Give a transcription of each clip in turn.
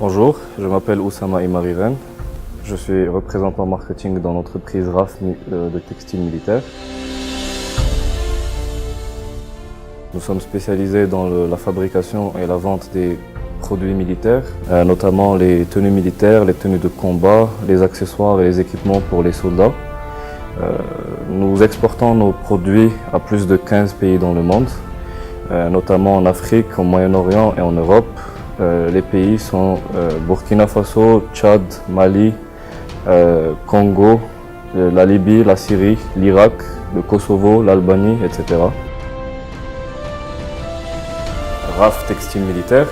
Bonjour, je m'appelle Oussama Imariven. Je suis représentant marketing dans l'entreprise RAF de textile militaire. Nous sommes spécialisés dans la fabrication et la vente des produits militaires, notamment les tenues militaires, les tenues de combat, les accessoires et les équipements pour les soldats. Nous exportons nos produits à plus de 15 pays dans le monde, notamment en Afrique, au Moyen-Orient et en Europe. Les pays sont Burkina Faso, Tchad, Mali, Congo, la Libye, la Syrie, l'Irak, le Kosovo, l'Albanie, etc. RAF Textile Militaire.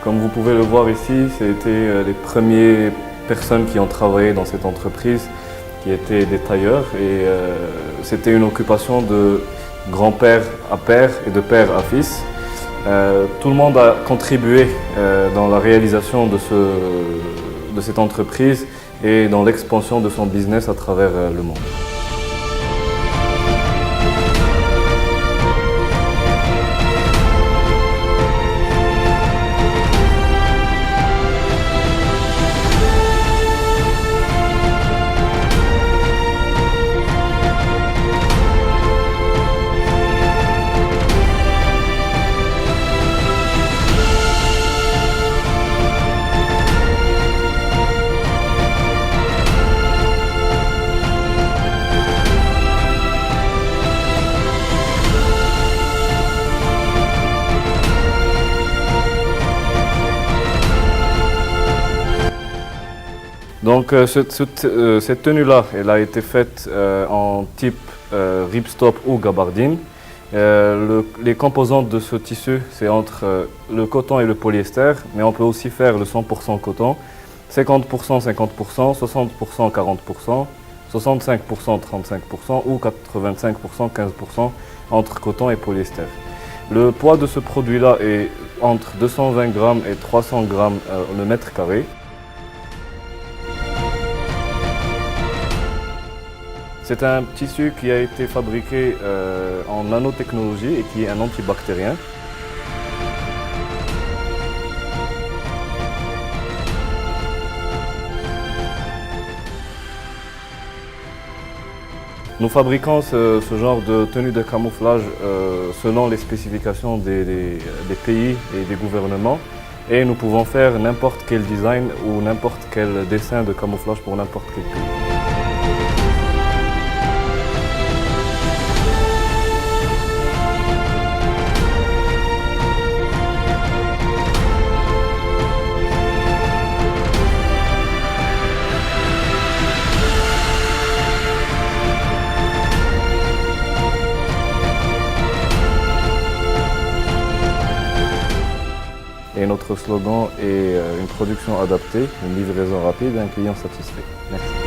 Comme vous pouvez le voir ici, c'était les premières personnes qui ont travaillé dans cette entreprise, qui étaient des tailleurs, et c'était une occupation de grand-père à père et de père à fils. Tout le monde a contribué dans la réalisation de cette entreprise et dans l'expansion de son business à travers le monde. Donc cette tenue-là, elle a été faite en type ripstop ou gabardine. Les composantes de ce tissu, c'est entre le coton et le polyester, mais on peut aussi faire le 100% coton, 50%, 50%, 60%, 40%, 65%, 35% ou 85%, 15% entre coton et polyester. Le poids de ce produit-là est entre 220 grammes et 300 grammes le mètre carré. C'est un tissu qui a été fabriqué en nanotechnologie et qui est un antibactérien. Nous fabriquons ce genre de tenue de camouflage selon les spécifications des pays et des gouvernements. Et nous pouvons faire n'importe quel design ou n'importe quel dessin de camouflage pour n'importe quel pays. Et notre slogan est une production adaptée, une livraison rapide et un client satisfait. Merci.